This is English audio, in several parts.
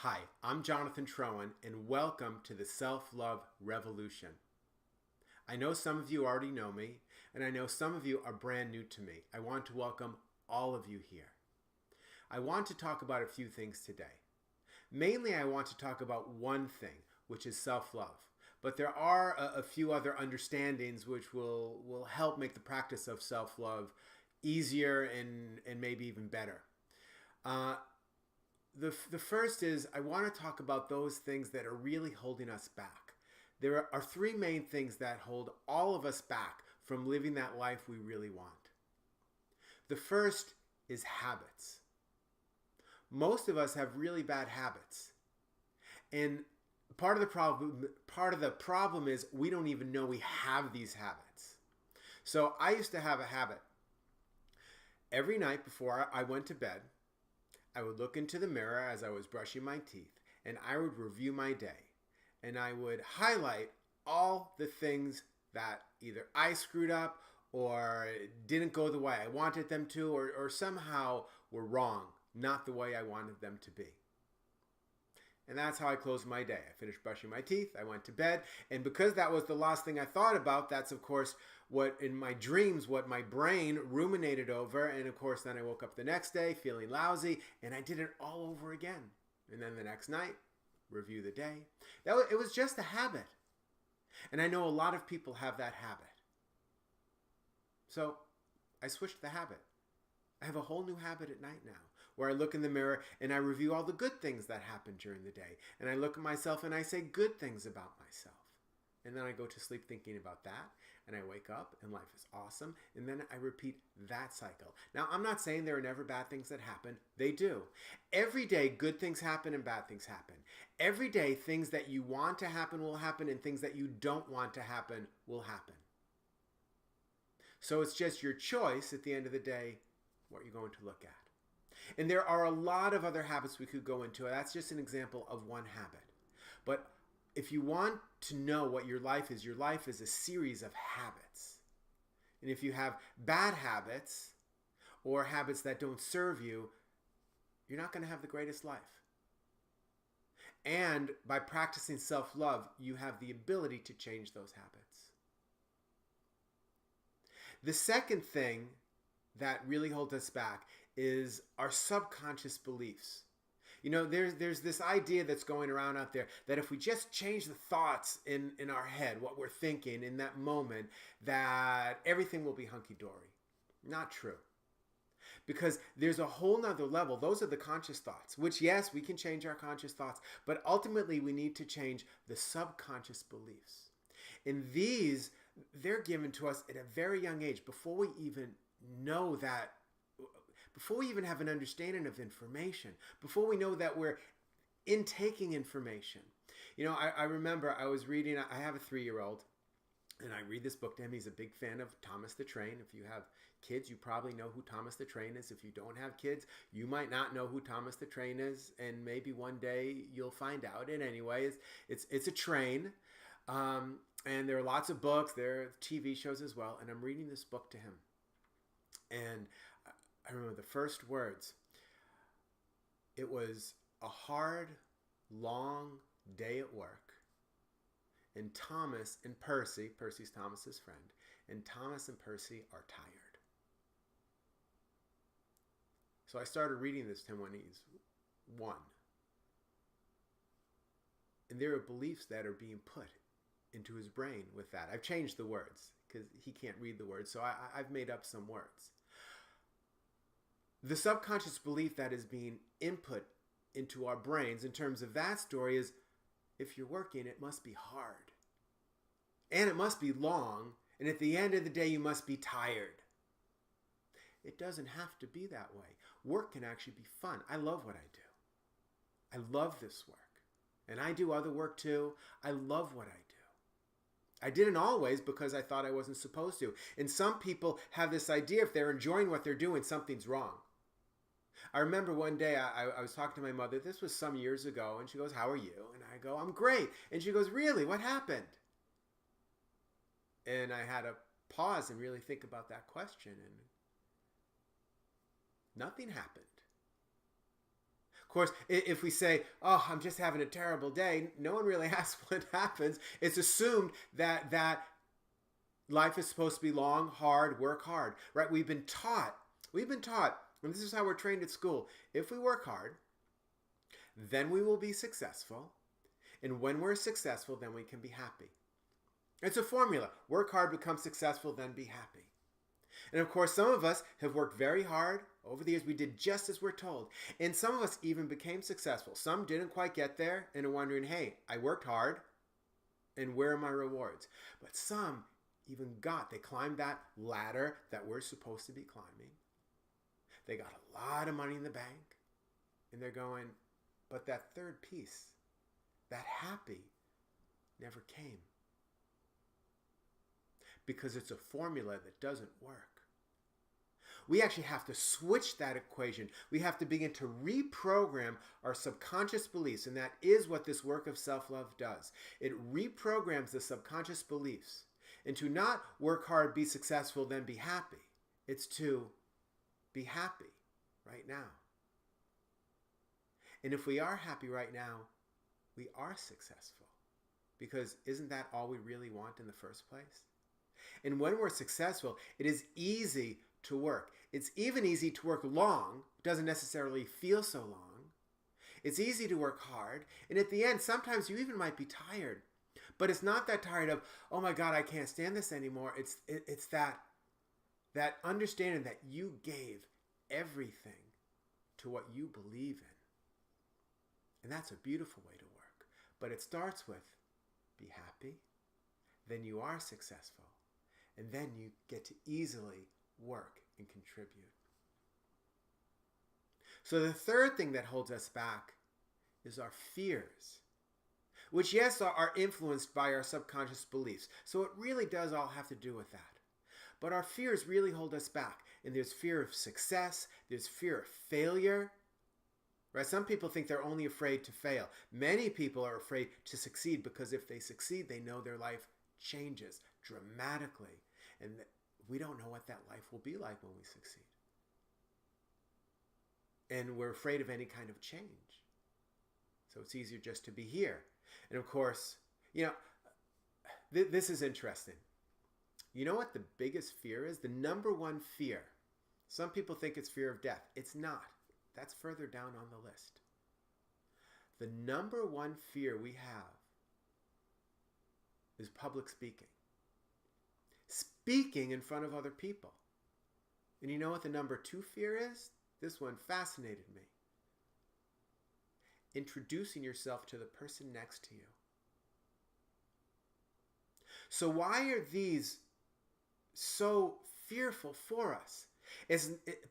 Hi, I'm Jonathan Trowan, and welcome to the Self-Love Revolution. I know some of you already know me, and I know some of you are brand new to me. I want to welcome all of you here. I want to talk about a few things today. Mainly, I want to talk about one thing, which is self-love. But there are a few other understandings which will help make the practice of self-love easier and maybe even better. The first is I want to talk about those things that are really holding us back. There are three main things that hold all of us back from living that life we really want. The first is habits. Most of us have really bad habits. And part of the problem is we don't even know we have these habits. So I used to have a habit. Every night before I went to bed, I would look into the mirror as I was brushing my teeth, and I would review my day. And I would highlight all the things that either I screwed up or didn't go the way I wanted them to, or somehow were wrong, not the way I wanted them to be. And that's how I closed my day. I finished brushing my teeth, I went to bed, and because that was the last thing I thought about, that's of course what in my dreams, what my brain ruminated over, and of course then I woke up the next day feeling lousy, and I did it all over again. And then the next night, review the day. It was just a habit. And I know a lot of people have that habit. So I switched the habit. I have a whole new habit at night now where I look in the mirror and I review all the good things that happened during the day. And I look at myself and I say good things about myself. And then I go to sleep thinking about that. And I wake up and life is awesome. And then I repeat that cycle. Now, I'm not saying there are never bad things that happen. They do. Every day, good things happen and bad things happen. Every day, things that you want to happen will happen and things that you don't want to happen will happen. So it's just your choice at the end of the day what you're going to look at. And there are a lot of other habits we could go into. That's just an example of one habit. But if you want to know what your life is a series of habits. And if you have bad habits or habits that don't serve you, you're not going to have the greatest life. And by practicing self-love, you have the ability to change those habits. The second thing that really holds us back is our subconscious beliefs. You know, there's this idea that's going around out there that if we just change the thoughts in our head, what we're thinking in that moment, that everything will be hunky-dory. Not true. Because there's a whole nother level. Those are the conscious thoughts, which yes, we can change our conscious thoughts, but ultimately we need to change the subconscious beliefs. And these, they're given to us at a very young age before we even know that, before we even have an understanding of information, before we know that we're intaking information. You know, I remember I was reading, I have a 3-year-old, and I read this book to him. He's a big fan of Thomas the Train. If you have kids, you probably know who Thomas the Train is. If you don't have kids, you might not know who Thomas the Train is, and maybe one day you'll find out. And anyway, it's a train, and there are lots of books, there are TV shows as well, and I'm reading this book to him. And I remember the first words. It was a hard, long day at work. And Thomas and Percy's Thomas's friend, and Thomas and Percy are tired. So I started reading this to him when he's 1. And there are beliefs that are being put into his brain with that. I've changed the words because he can't read the words, so I've made up some words. The subconscious belief that is being input into our brains in terms of that story is, if you're working, it must be hard. And it must be long, and at the end of the day, you must be tired. It doesn't have to be that way. Work can actually be fun. I love what I do. I love this work. And I do other work too. I love what I do. I didn't always because I thought I wasn't supposed to. And some people have this idea if they're enjoying what they're doing, something's wrong. I remember one day I was talking to my mother. This was some years ago. And she goes, "How are you?" And I go, "I'm great." And she goes, "Really? What happened?" And I had to pause and really think about that question. And nothing happened. Of course, if we say, oh, I'm just having a terrible day, no one really asks what happens. It's assumed that life is supposed to be long, hard, work hard, right? We've been taught, and this is how we're trained at school. If we work hard, then we will be successful. And when we're successful, then we can be happy. It's a formula. Work hard, become successful, then be happy. And of course, some of us have worked very hard. Over the years, we did just as we're told. And some of us even became successful. Some didn't quite get there and are wondering, hey, I worked hard, and where are my rewards? But some even they climbed that ladder that we're supposed to be climbing. They got a lot of money in the bank, and they're going, but that third piece, that happy, never came. Because it's a formula that doesn't work. We actually have to switch that equation. We have to begin to reprogram our subconscious beliefs, and that is what this work of self-love does. It reprograms the subconscious beliefs into not work hard, be successful, then be happy. It's to be happy right now. And if we are happy right now, we are successful. Because isn't that all we really want in the first place? And when we're successful, it is easy to work. It's even easy to work long. It doesn't necessarily feel so long. It's easy to work hard. And at the end, sometimes you even might be tired. But it's not that tired of, oh my God, I can't stand this anymore. It's that understanding that you gave everything to what you believe in. And that's a beautiful way to work. But it starts with be happy, then you are successful, and then you get to easily work and contribute. So the third thing that holds us back is our fears, which yes are influenced by our subconscious beliefs. So it really does all have to do with that. But our fears really hold us back. And there's fear of success, there's fear of failure. Right? Some people think they're only afraid to fail. Many people are afraid to succeed because if they succeed, they know their life changes dramatically. And we don't know what that life will be like when we succeed. And we're afraid of any kind of change. So it's easier just to be here. And of course, this is interesting. You know what the biggest fear is? The number one fear. Some people think it's fear of death. It's not. That's further down on the list. The number one fear we have is public speaking. Speaking in front of other people. And you know what the number two fear is? This one fascinated me. Introducing yourself to the person next to you. So why are these so fearful for us?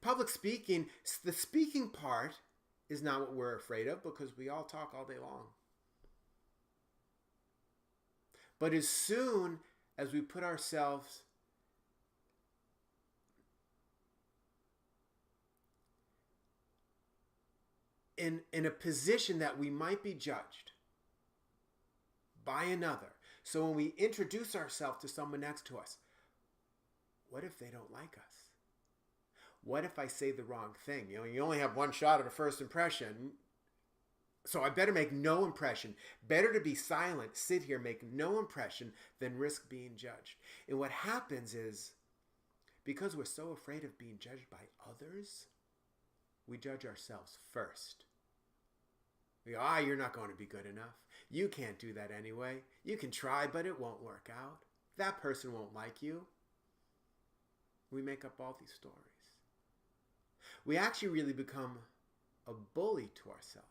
Public speaking, the speaking part is not what we're afraid of because we all talk all day long. But as soon as we put ourselves in a position that we might be judged by another. So when we introduce ourselves to someone next to us, what if they don't like us? What if I say the wrong thing? You only have one shot at a first impression. So I better make no impression. Better to be silent, sit here, make no impression than risk being judged. And what happens is, because we're so afraid of being judged by others, we judge ourselves first. We go, you're not going to be good enough. You can't do that anyway. You can try, but it won't work out. That person won't like you. We make up all these stories. We actually really become a bully to ourselves.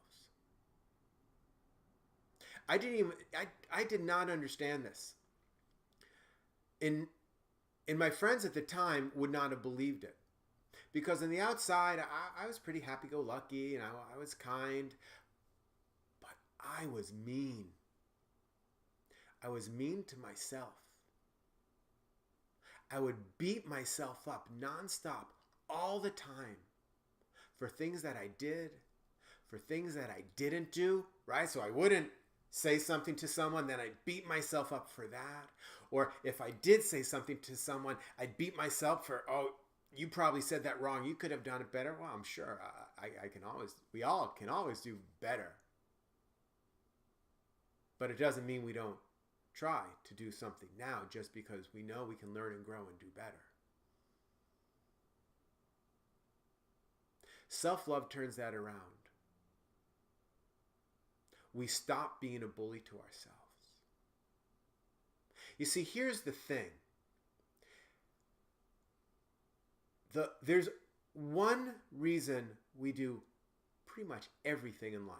I did not understand this. And my friends at the time would not have believed it. Because on the outside, I was pretty happy-go-lucky, and I was kind. But I was mean. I was mean to myself. I would beat myself up nonstop all the time for things that I did, for things that I didn't do, right? So I wouldn't say something to someone, then I'd beat myself up for that. Or if I did say something to someone, I'd beat myself for, you probably said that wrong. You could have done it better. Well, I'm sure I can always, we all can always do better. But it doesn't mean we don't try to do something now just because we know we can learn and grow and do better. Self-love turns that around. We stop being a bully to ourselves. You see, here's the thing. There's one reason we do pretty much everything in life.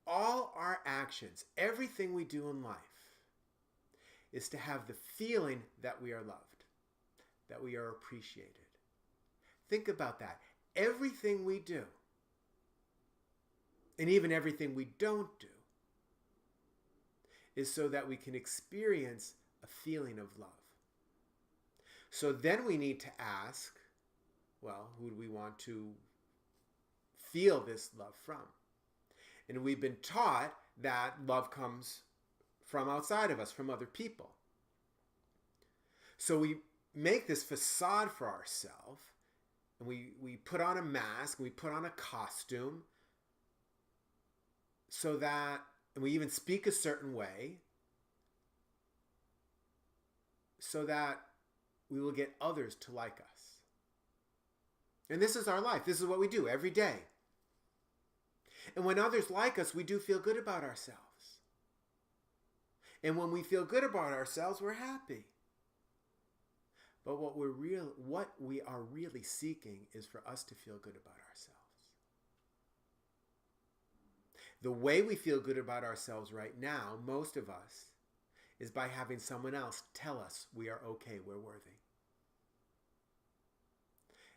All our actions, everything we do in life, is to have the feeling that we are loved, that we are appreciated. Think about that. Everything we do, and even everything we don't do, is so that we can experience a feeling of love. So then we need to ask, well, who do we want to feel this love from? And we've been taught that love comes from outside of us, from other people. So we make this facade for ourselves, and we put on a mask, we put on a costume, so that, and we even speak a certain way, so that we will get others to like us. And this is our life. This is what we do every day. And when others like us, we do feel good about ourselves. And when we feel good about ourselves, we're happy. But what we are really seeking is for us to feel good about ourselves. The way we feel good about ourselves right now, most of us, is by having someone else tell us we are okay, we're worthy.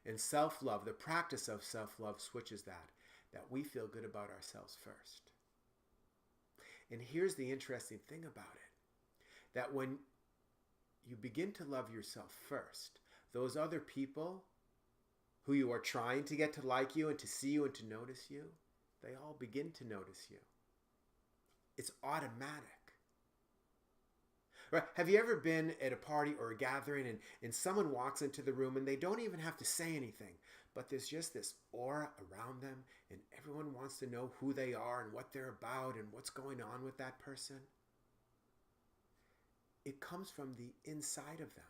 And self-love, the practice of self-love switches that we feel good about ourselves first. And here's the interesting thing about it, that when you begin to love yourself first, those other people who you are trying to get to like you and to see you and to notice you, they all begin to notice you. It's automatic. Right? Have you ever been at a party or a gathering and someone walks into the room and they don't even have to say anything, but there's just this aura around them and everyone wants to know who they are and what they're about and what's going on with that person? It comes from the inside of them.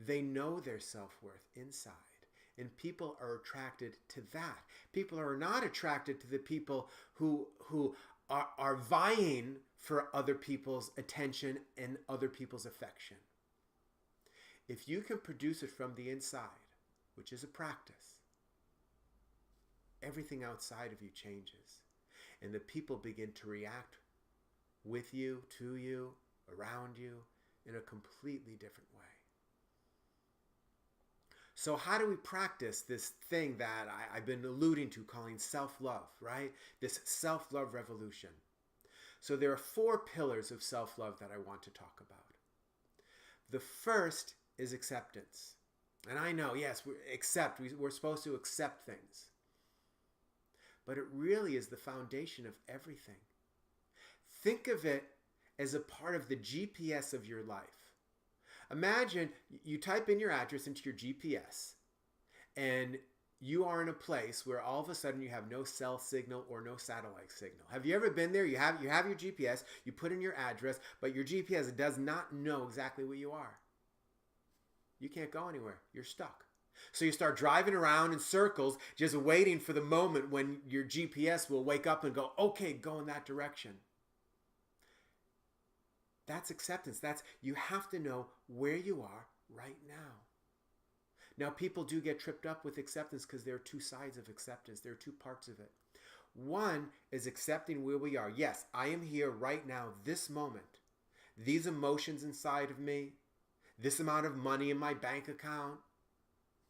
They know their self-worth inside. And people are attracted to that. People are not attracted to the people who are vying for other people's attention and other people's affection. If you can produce it from the inside, which is a practice, everything outside of you changes. And the people begin to react with you, to you, around you, in a completely different way. So how do we practice this thing that I've been alluding to, calling self-love, right? This self-love revolution. So there are 4 pillars of self-love that I want to talk about. The first is acceptance. And I know, yes, we're supposed to accept things. But it really is the foundation of everything. Think of it as a part of the GPS of your life. Imagine you type in your address into your GPS and you are in a place where all of a sudden you have no cell signal or no satellite signal. Have you ever been there? You have your GPS, you put in your address, but your GPS does not know exactly where you are. You can't go anywhere. You're stuck. So you start driving around in circles, just waiting for the moment when your GPS will wake up and go, okay, go in that direction. That's acceptance. You have to know where you are right now. Now, people do get tripped up with acceptance because there are 2 sides of acceptance. There are 2 parts of it. One is accepting where we are. Yes, I am here right now, this moment. These emotions inside of me, this amount of money in my bank account,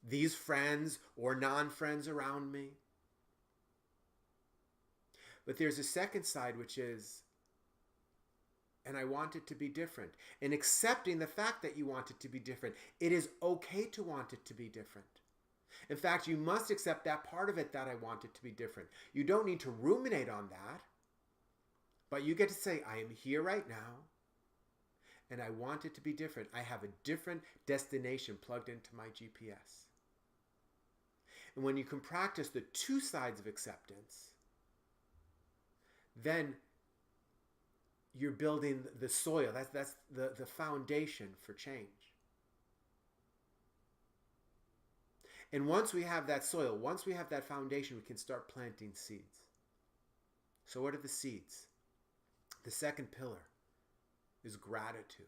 these friends or non-friends around me. But there's a second side, which is, and I want it to be different. And accepting the fact that you want it to be different. It is okay to want it to be different. In fact, you must accept that part of it that I want it to be different. You don't need to ruminate on that, but you get to say, I am here right now, and I want it to be different. I have a different destination plugged into my GPS. And when you can practice the two sides of acceptance, then you're building the soil. That's the foundation for change. And once we have that soil, once we have that foundation, we can start planting seeds. So what are the seeds? The second pillar is gratitude.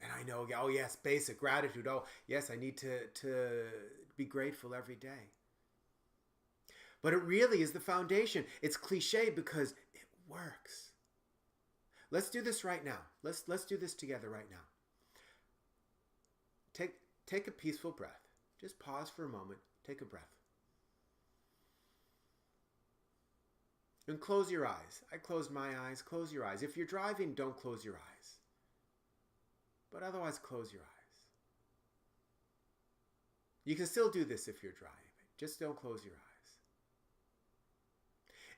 And I know, oh yes, basic gratitude. Oh yes, I need to be grateful every day. But it really is the foundation. It's cliche because it works. Let's do this right now. Let's do this together right now. Take a peaceful breath. Just pause for a moment. Take a breath. And close your eyes. I closed my eyes. Close your eyes. If you're driving, don't close your eyes. But otherwise, close your eyes. You can still do this if you're driving. Just don't close your eyes.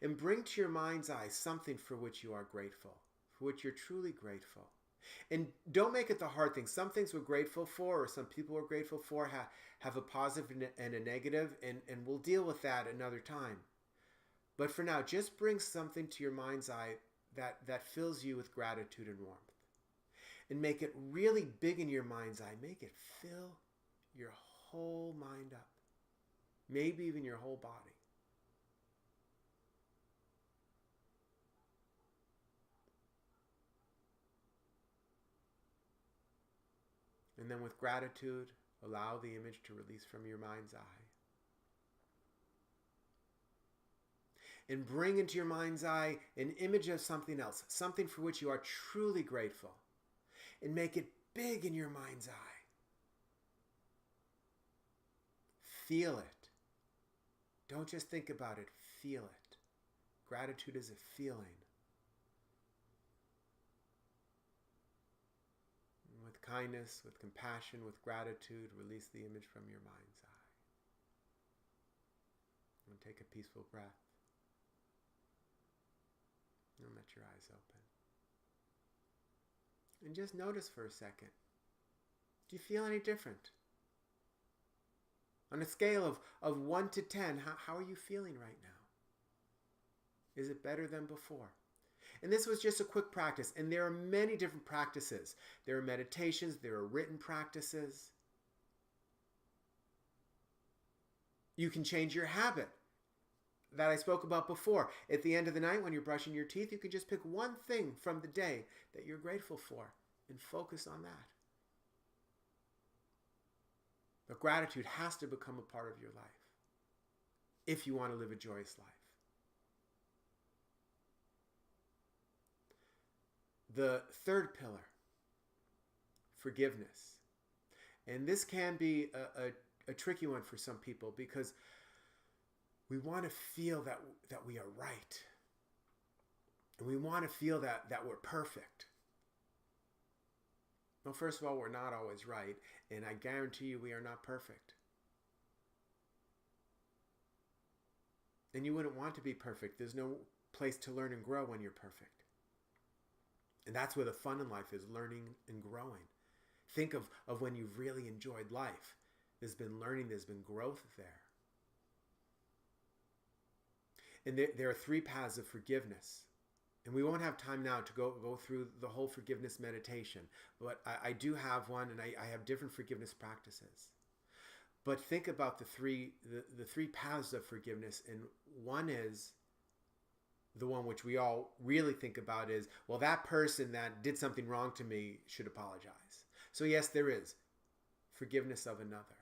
And bring to your mind's eye something for which you are grateful, for which you're truly grateful. And don't make it the hard thing. Some things we're grateful for, or some people we're grateful for, have a positive and a negative, and we'll deal with that another time. But for now, just bring something to your mind's eye that fills you with gratitude and warmth. And make it really big in your mind's eye. Make it fill your whole mind up. Maybe even your whole body. And then with gratitude, allow the image to release from your mind's eye. And bring into your mind's eye an image of something else, something for which you are truly grateful. And make it big in your mind's eye. Feel it. Don't just think about it, feel it. Gratitude is a feeling. And with kindness, with compassion, with gratitude, release the image from your mind's eye. And take a peaceful breath. And let your eyes open. And just notice for a second. Do you feel any different? On a scale of 1 to 10, how are you feeling right now? Is it better than before? And this was just a quick practice. And there are many different practices. There are meditations. There are written practices. You can change your habit that I spoke about before. At the end of the night when you're brushing your teeth, you can just pick one thing from the day that you're grateful for and focus on that. But gratitude has to become a part of your life if you want to live a joyous life. The third pillar, forgiveness. And this can be a tricky one for some people because we want to feel that we are right. And we want to feel that we're perfect. Well, first of all, we're not always right. And I guarantee you we are not perfect. And you wouldn't want to be perfect. There's no place to learn and grow when you're perfect. And that's where the fun in life is, learning and growing. Think of when you've really enjoyed life. There's been learning, there's been growth there. And there are 3 paths of forgiveness. And we won't have time now to go through the whole forgiveness meditation. But I do have one, and I have different forgiveness practices. But think about the three paths of forgiveness. And one is the one which we all really think about is, well, that person that did something wrong to me should apologize. So yes, there is forgiveness of another.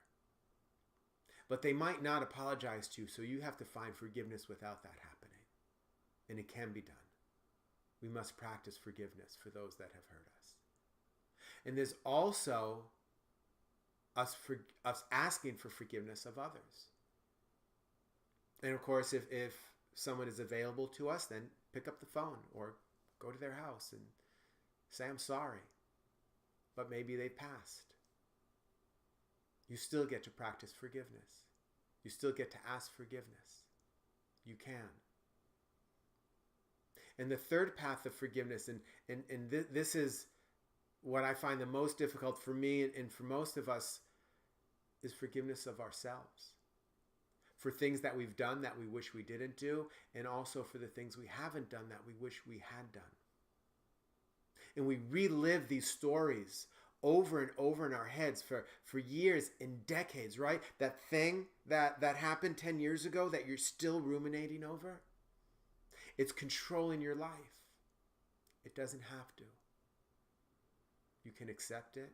But they might not apologize to you, so you have to find forgiveness without that happening. And it can be done. We must practice forgiveness for those that have hurt us. And there's also us asking for forgiveness of others. And of course, if someone is available to us, then pick up the phone or go to their house and say, I'm sorry, but maybe they passed. You still get to practice forgiveness. You still get to ask forgiveness. You can. And the third path of forgiveness, and this is what I find the most difficult for me and for most of us is forgiveness of ourselves. For things that we've done that we wish we didn't do, and also for the things we haven't done that we wish we had done. And we relive these stories over and over in our heads for years and decades, right? That thing that happened 10 years ago that you're still ruminating over, it's controlling your life. It doesn't have to. You can accept it,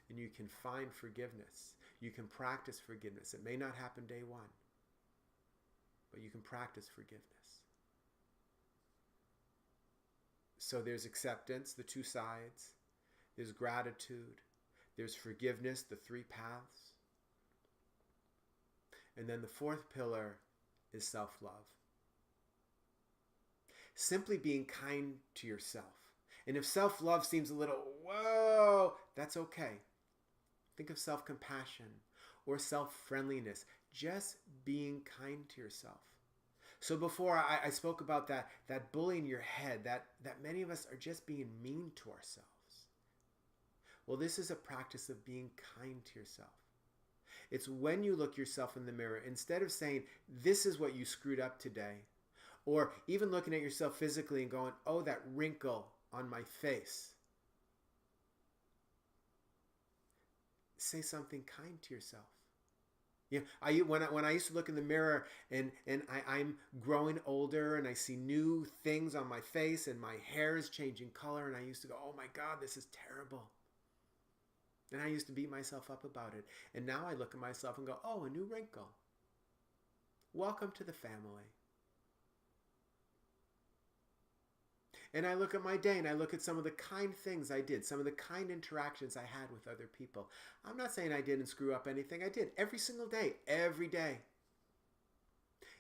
and you can find forgiveness. You can practice forgiveness. It may not happen day one, but you can practice forgiveness. So there's acceptance, the two sides. There's gratitude. There's forgiveness, the three paths. And then the fourth pillar is self-love. Simply being kind to yourself. And if self-love seems a little, whoa, that's okay. Think of self-compassion or self-friendliness. Just being kind to yourself. So before I spoke about that bully in your head, that many of us are just being mean to ourselves. Well, this is a practice of being kind to yourself. It's when you look yourself in the mirror, instead of saying, this is what you screwed up today, or even looking at yourself physically and going, oh, that wrinkle on my face. Say something kind to yourself. When I used to look in the mirror and I'm growing older and I see new things on my face and my hair is changing color and I used to go, oh my God, this is terrible. And I used to beat myself up about it. And now I look at myself and go, oh, a new wrinkle. Welcome to the family. And I look at my day and I look at some of the kind things I did, some of the kind interactions I had with other people. I'm not saying I didn't screw up anything. I did every single day, every day.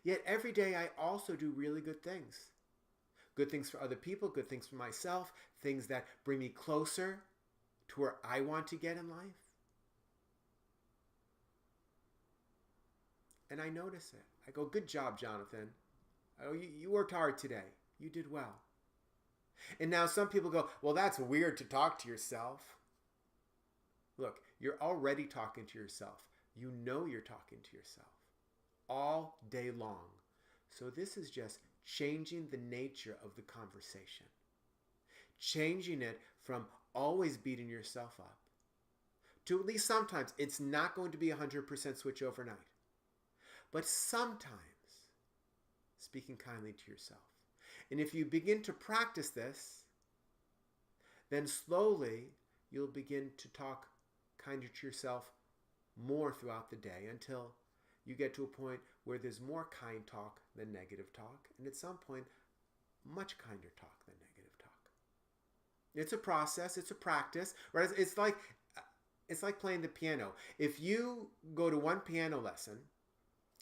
Yet every day I also do really good things. Good things for other people, good things for myself, things that bring me closer to where I want to get in life. And I notice it. I go, good job, Jonathan. Oh, you worked hard today. You did well. And now some people go, well, that's weird to talk to yourself. Look, you're already talking to yourself. You know you're talking to yourself all day long. So this is just changing the nature of the conversation. Changing it from always beating yourself up to at least sometimes. It's not going to be 100% switch overnight. But sometimes speaking kindly to yourself. And if you begin to practice this, then slowly you'll begin to talk kinder to yourself more throughout the day until you get to a point where there's more kind talk than negative talk. And at some point, much kinder talk than negative talk. It's a process. It's a practice. Right? It's like playing the piano. If you go to one piano lesson,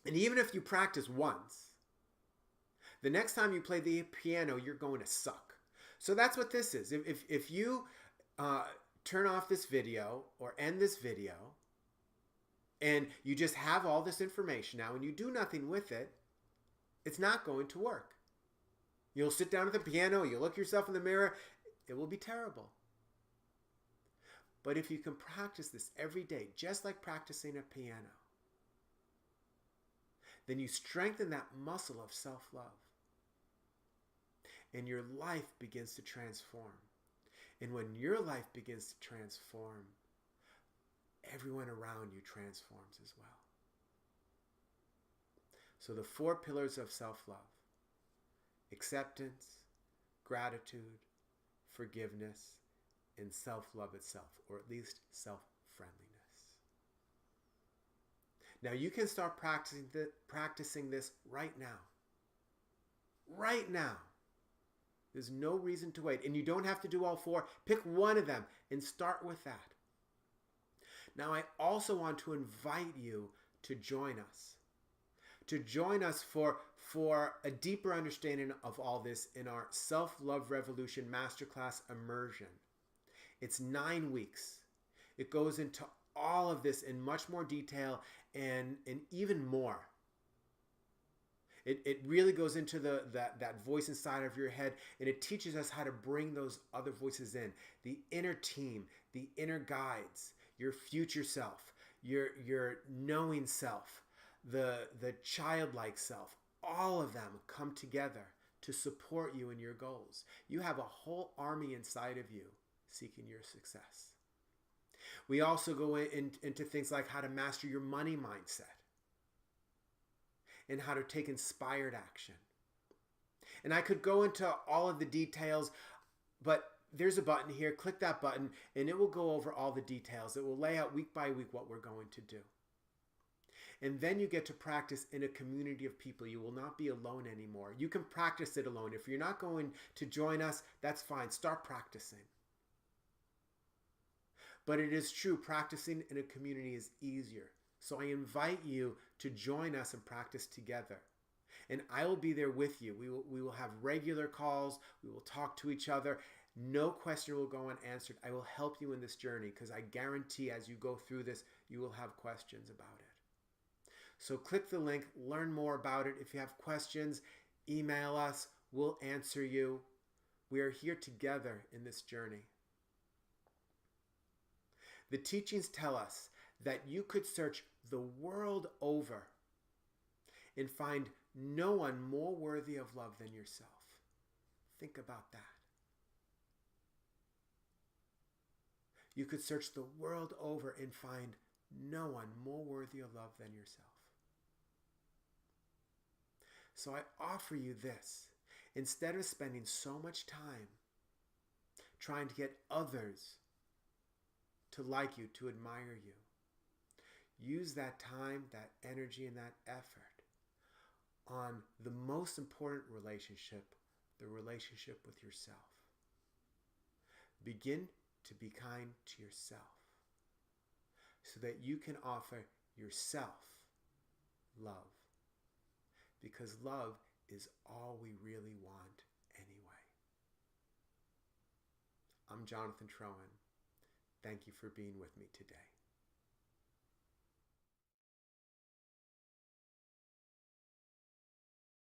and even if you practice once, the next time you play the piano, you're going to suck. So that's what this is. If you turn off this video or end this video and you just have all this information now and you do nothing with it, it's not going to work. You'll sit down at the piano, you'll look yourself in the mirror, it will be terrible. But if you can practice this every day, just like practicing a piano, then you strengthen that muscle of self-love. And your life begins to transform. And when your life begins to transform, everyone around you transforms as well. So the 4 pillars of self-love: acceptance, gratitude, forgiveness, and self-love itself, or at least self-friendliness. Now you can start practicing this right now. Right now. There's no reason to wait. And you don't have to do all 4. Pick one of them and start with that. Now, I also want to invite you to join us. To join us for a deeper understanding of all this in our Self-Love Revolution Masterclass Immersion. It's 9 weeks. It goes into all of this in much more detail and even more. It really goes into that voice inside of your head, and it teaches us how to bring those other voices in. The inner team, the inner guides, your future self, your knowing self, the childlike self, all of them come together to support you in your goals. You have a whole army inside of you seeking your success. We also go into things like how to master your money mindset and how to take inspired action. And I could go into all of the details, but there's a button here. Click that button and it will go over all the details. It will lay out week by week what we're going to do. And then you get to practice in a community of people. You will not be alone anymore. You can practice it alone. If you're not going to join us, that's fine. Start practicing. But it is true, practicing in a community is easier. So I invite you to join us and practice together. And I will be there with you. We will have regular calls. We will talk to each other. No question will go unanswered. I will help you in this journey because I guarantee as you go through this, you will have questions about it. So click the link, learn more about it. If you have questions, email us. We'll answer you. We are here together in this journey. The teachings tell us that you could search the world over and find no one more worthy of love than yourself. Think about that. You could search the world over and find no one more worthy of love than yourself. So I offer you this. Instead of spending so much time trying to get others to like you, to admire you, use that time, that energy, and that effort on the most important relationship, the relationship with yourself. Begin to be kind to yourself so that you can offer yourself love. Because love is all we really want anyway. I'm Jonathan Trowan. Thank you for being with me today.